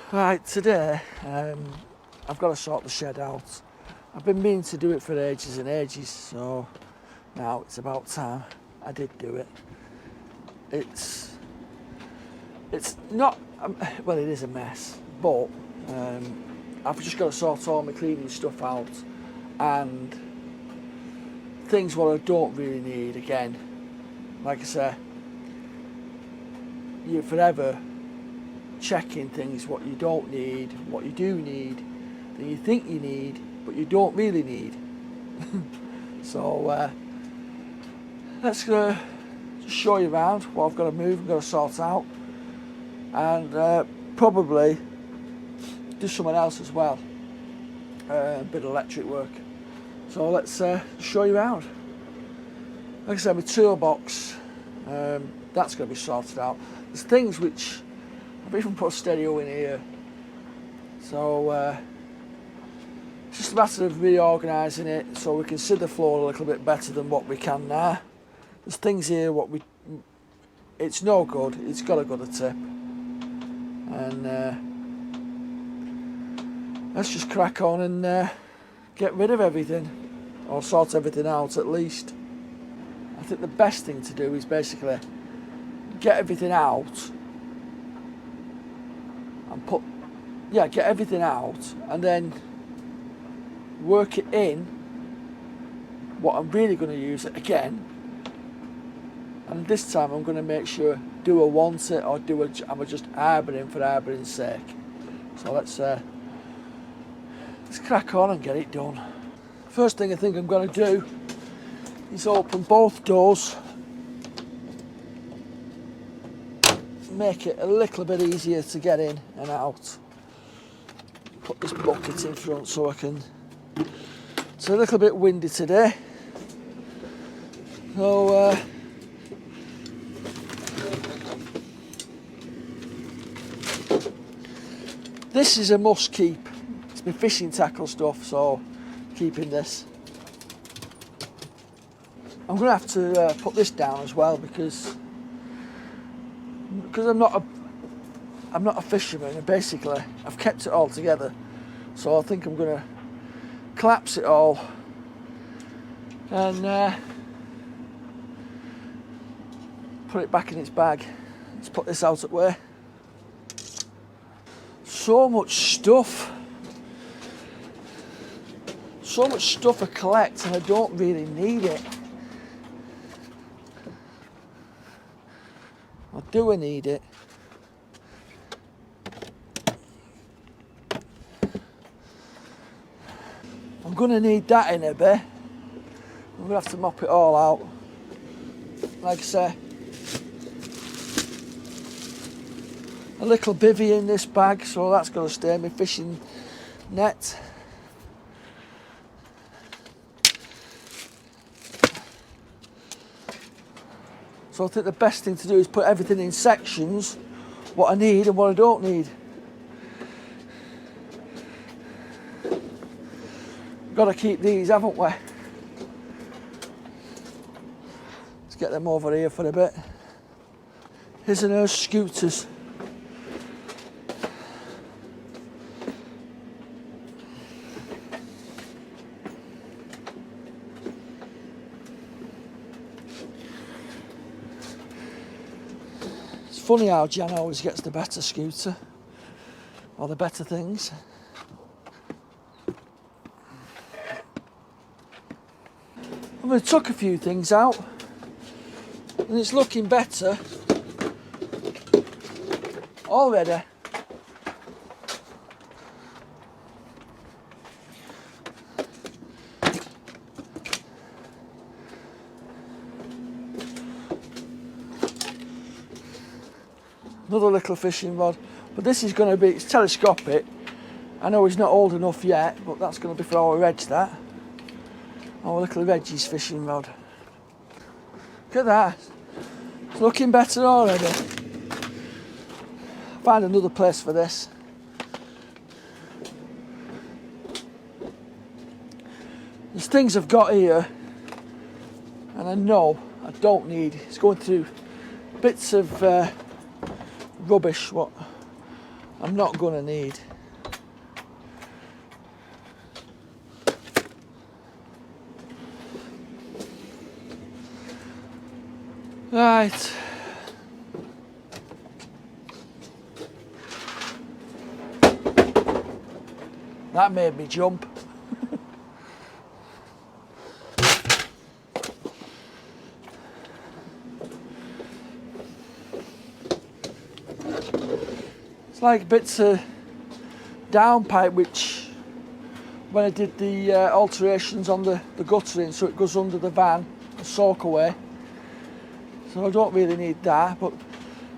Right, today I've got to sort the shed out. I've been meaning to do it for ages and ages, so now it's about time I did do it. It's not, well, it is a mess, but I've just got to sort all my cleaning stuff out and things what I don't really need. Again, like I say, you're forever checking things what you don't need, what you do need, that you think you need, but you don't really need. So let's just show you around what I've got to move and got to sort out, and probably do something else as well, a bit of electric work. So let's show you around. Like I said, my toolbox, that's going to be sorted out. There's things which I've even put a stereo in here, so it's just a matter of reorganising it so we can see the floor a little bit better than what we can now. There's things here it's no good, it's got to go to tip, and let's just crack on and get rid of everything, or sort everything out at least. I think the best thing to do is basically get everything out and get everything out, and then work it in what I'm really going to use it again. And this time I'm going to make sure, do I want it, or am I just harbouring for harbouring's sake? So let's crack on and get it done. First thing I think I'm going to do is open both doors, make it a little bit easier to get in and out. Put this bucket in front so I can. It's a little bit windy today, so this is a must keep. It's my fishing tackle stuff, so keeping this. I'm going to have to put this down as well because I'm not a fisherman, and basically I've kept it all together, so I think I'm going to collapse it all and put it back in its bag. Let's put this out of the way. So much stuff I collect and I don't really need it. Or do I need it? I'm going to need that in a bit. I'm going to have to mop it all out. Like I say, a little bivvy in this bag, so that's going to stay. My fishing net. So I think the best thing to do is put everything in sections, what I need and what I don't need. Got to keep these, haven't we? Let's get them over here for a bit. His and her scooters. It's funny how Jan always gets the better scooter, or the better things. I'm going to tuck a few things out, and it's looking better already. Another little fishing rod, but this is going to be, it's telescopic. I know he's not old enough yet, but that's going to be for our Reg, that. Our little Reggie's fishing rod. Look at that. It's looking better already. Find another place for this. There's things I've got here, and I know I don't need. It's going through bits of rubbish what I'm not going to need. Right. That made me jump. It's like bits of downpipe which, when I did the alterations on the guttering, so it goes under the van and soak away. So I don't really need that, but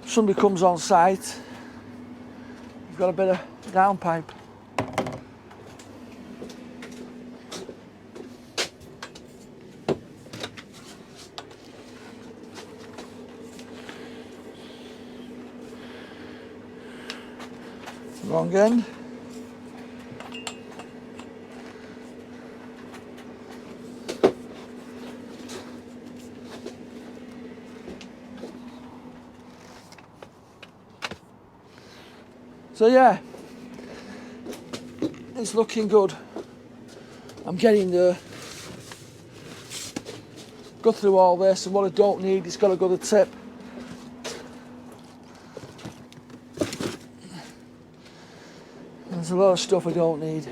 if somebody comes on site, you've got a bit of downpipe. Wrong end. So yeah, it's looking good. I'm getting there. Go through all this, and what I don't need, it's got to go to the tip. There's a lot of stuff I don't need.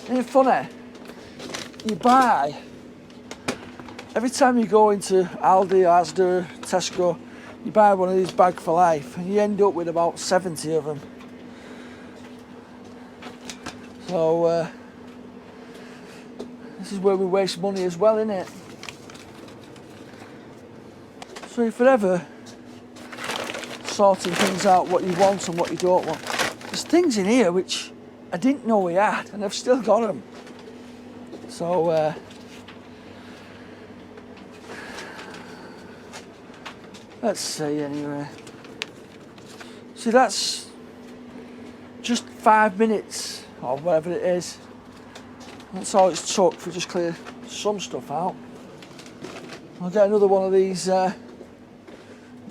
Isn't it funny? You buy, every time you go into Aldi, Asda, Tesco, you buy one of these bag for life and you end up with about 70 of them. So this is where we waste money as well, isn't it? So if you're ever sorting things out, what you want and what you don't want, there's things in here which I didn't know we had, and I've still got them. So let's see anyway. See, that's just 5 minutes or whatever it is. That's all it's took for just clear some stuff out. I'll get another one of these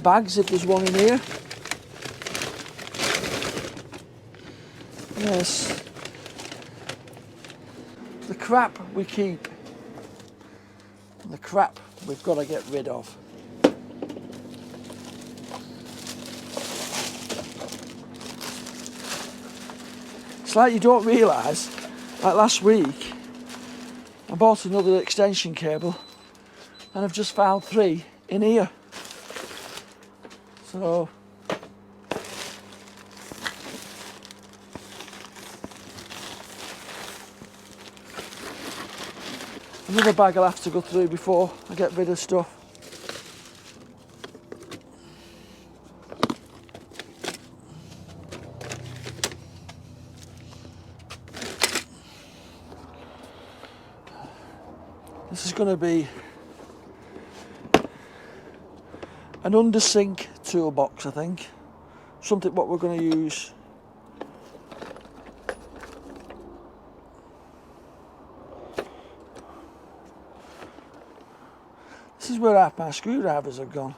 bags if there's one in here. Yes. The crap we keep, and the crap we've got to get rid of. It's like you don't realise, like last week, I bought another extension cable and I've just found 3 in here. So another bag I'll have to go through before I get rid of stuff. This is going to be an under sink toolbox, I think. Something what we're going to use. This is where half my screwdrivers have gone.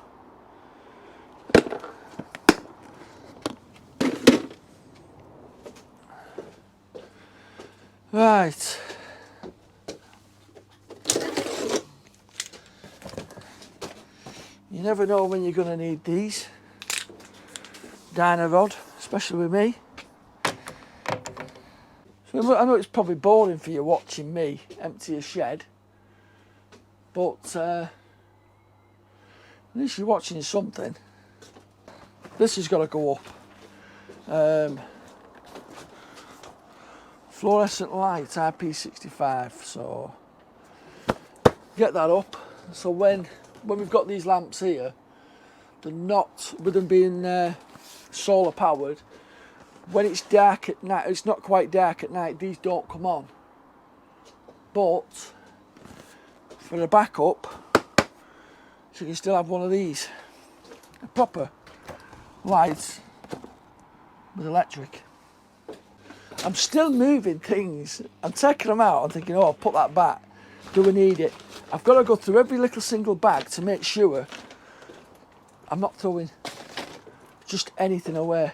Right. You never know when you're going to need these. Diner rod, especially with me. So I know it's probably boring for you watching me empty a shed, but at least you're watching something. This has got to go up. Fluorescent light, IP65, so get that up. So when we've got these lamps here, they're not, with them being solar powered, when it's dark at night, it's not quite dark at night, these don't come on. But for a backup, so you can still have one of these, a proper lights with electric. I'm still moving things. I'm taking them out and thinking, oh, I'll put that back. Do we need it? I've got to go through every little single bag to make sure I'm not throwing just anything away.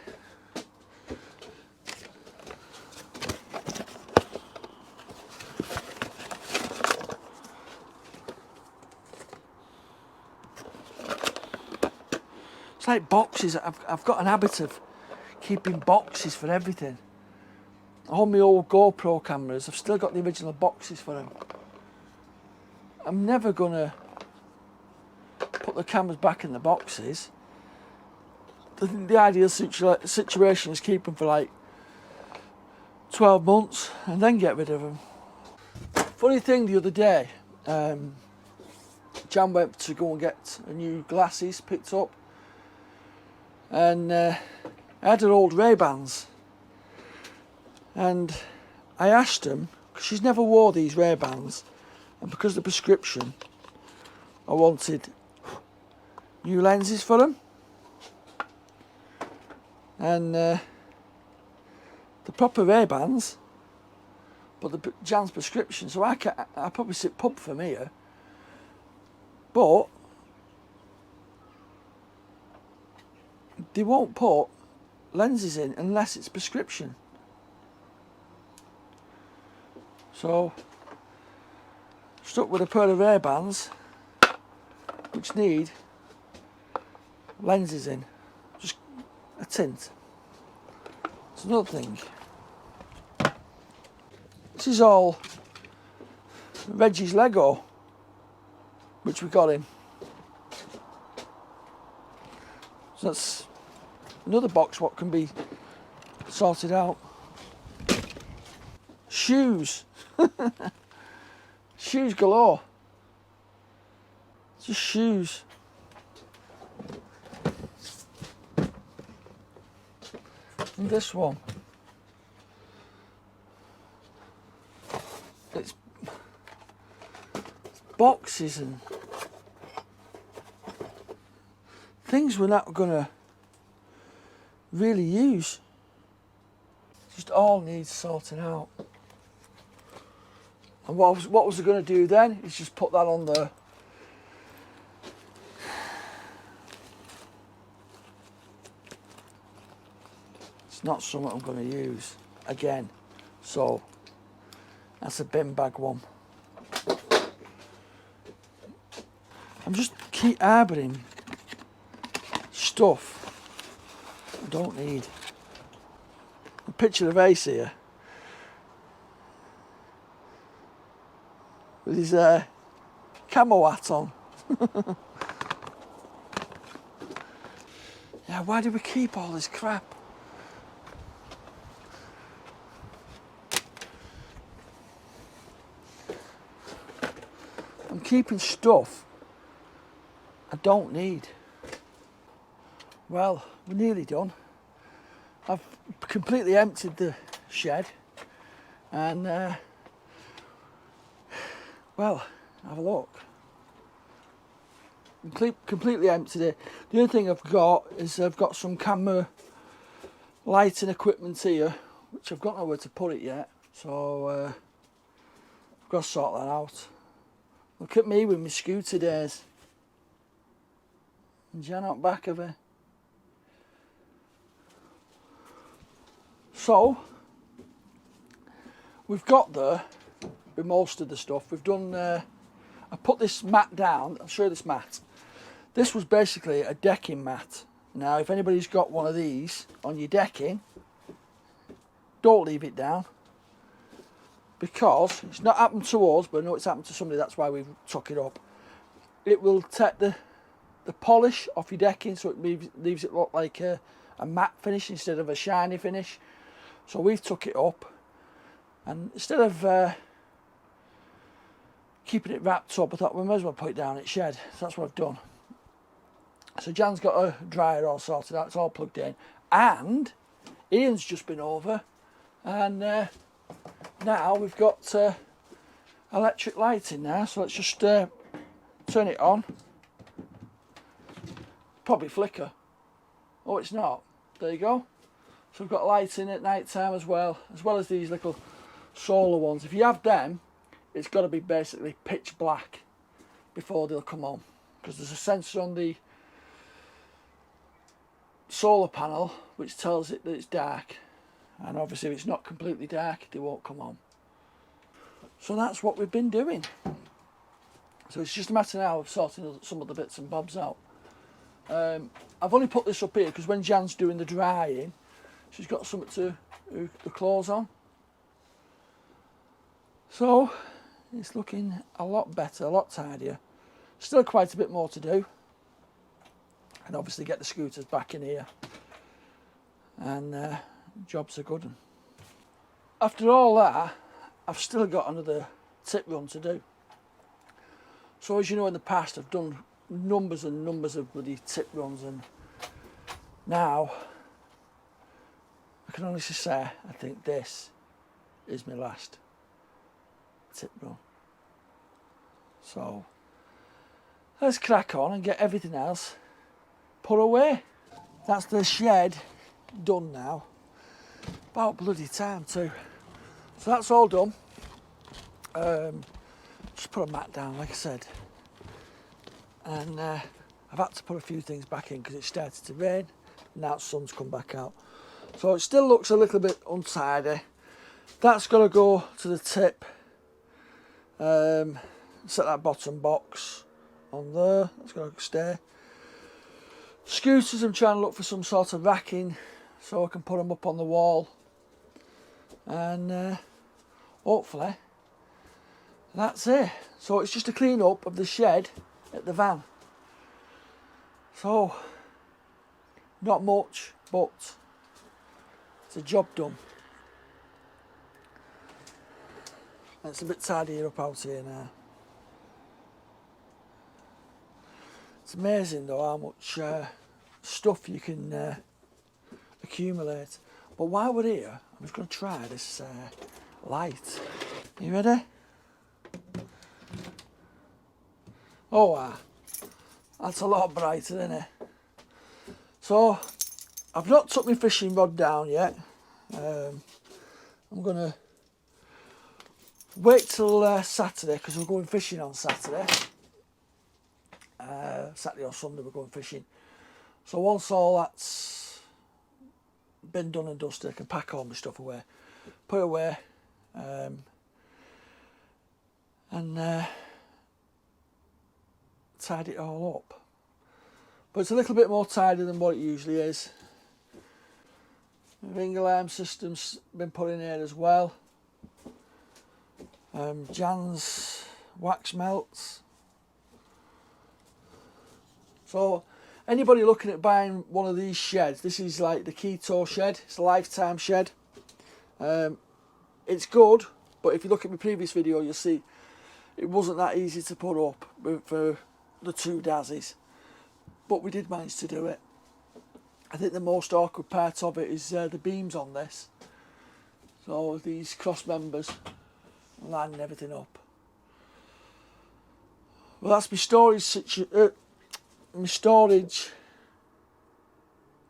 It's like boxes. I've got an habit of keeping boxes for everything. All my old GoPro cameras, I've still got the original boxes for them. I'm never gonna put the cameras back in the boxes. The ideal situation is keep them for like 12 months and then get rid of them. Funny thing, the other day, Jan went to go and get a new glasses picked up, and I had her old Ray-Bans, and I asked him, because she's never wore these Ray-Bans, and because of the prescription, I wanted new lenses for them. And the proper Ray-Bans, but the Jan's prescription, so I probably sit pub from here, but they won't put lenses in unless it's prescription. So stuck with a pair of Ray-Bans which need lenses in, just a tint. It's another thing. This is all Reggie's Lego, which we got him. So that's another box what can be sorted out. Shoes. Shoes galore. Just shoes. And this one. It's boxes and things we're not gonna really use. Just all needs sorting out. And what was I going to do then? Is just put that on the It's not something I'm going to use again. So that's a bin bag one. I'm just keep harbouring stuff I don't need. A picture of Ace here with his camo hat on. Yeah, why do we keep all this crap? I'm keeping stuff I don't need. Well, we're nearly done. I've completely emptied the shed and well, have a look. Completely emptied it. The only thing I've got is I've got some camera lighting equipment here, which I've got nowhere to put it yet, so I've got to sort that out. Look at me with my scooter days. And Jan out back of her. So, we've got there with most of the stuff. We've done, I put this mat down. I'll show you this mat. This was basically a decking mat. Now, if anybody's got one of these on your decking, don't leave it down. Because it's not happened to us, but I know it's happened to somebody, that's why we've took it up. It will take the polish off your decking, so it leaves it look like a matte finish instead of a shiny finish. So we've took it up, and instead of keeping it wrapped up, I thought we might as well put it down at shed. So that's what I've done. So Jan's got a dryer all sorted out, it's all plugged in, and Ian's just been over, and now we've got electric lighting now, so let's just turn it on. Probably flicker. Oh, it's not. There you go. So we've got lighting at night time as well as these little solar ones. If you have them, it's got to be basically pitch black before they'll come on, because there's a sensor on the solar panel which tells it that it's dark, and obviously if it's not completely dark they won't come on. So that's what we've been doing. So it's just a matter now of sorting some of the bits and bobs out. I've only put this up here because when Jan's doing the drying, she's got something to hook the claws on. So it's looking a lot better, a lot tidier. Still quite a bit more to do. And obviously get the scooters back in here. And jobs are good. After all that, I've still got another tip run to do. So as you know, in the past I've done numbers and numbers of bloody tip runs, and now I can honestly say I think this is my last tip run. So let's crack on and get everything else put away. That's the shed done now. About bloody time too. So that's all done. Just put a mat down, like I said, and I've had to put a few things back in because it started to rain. Now the sun's come back out, so it still looks a little bit untidy. That's got to go to the tip. Set that bottom box on there. That's got to stay. Scooters, I'm trying to look for some sort of racking so I can put them up on the wall, and hopefully that's it. So it's just a clean up of the shed at the van. So not much, but it's a job done. And it's a bit tidier up out here now. It's amazing though how much stuff you can accumulate. But while we're here, I'm just going to try this light. You ready? Oh wow, that's a lot brighter, isn't it? So I've not took my fishing rod down yet. I'm going to wait till Saturday, because we're going fishing on Saturday. Saturday or Sunday we're going fishing. So once all that's been done and dusted, I can pack all my stuff away, put it away, and tidy it all up. But it's a little bit more tidy than what it usually is. The ring alarm system's been put in here as well. Jan's wax melts. So anybody looking at buying one of these sheds, this is like the Keto shed. It's a lifetime shed. It's good, but if you look at my previous video, you'll see it wasn't that easy to put up for the two dazzys. But we did manage to do it. I think the most awkward part of it is the beams on this. So these cross members lining everything up. Well, that's my storage,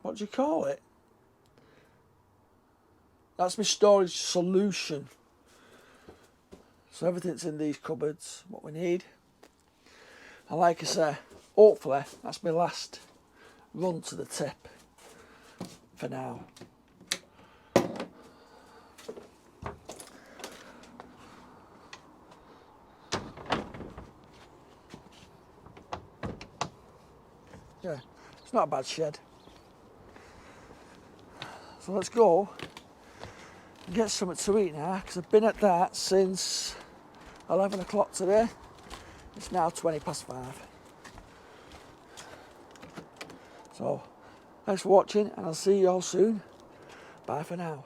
what do you call it? That's my storage solution. So everything's in these cupboards, what we need. And like I say, hopefully that's my last run to the tip for now. Yeah, it's not a bad shed. So let's go and get something to eat now, because I've been at that since 11 o'clock today. It's now 5:20. So thanks for watching, and I'll see you all soon. Bye for now.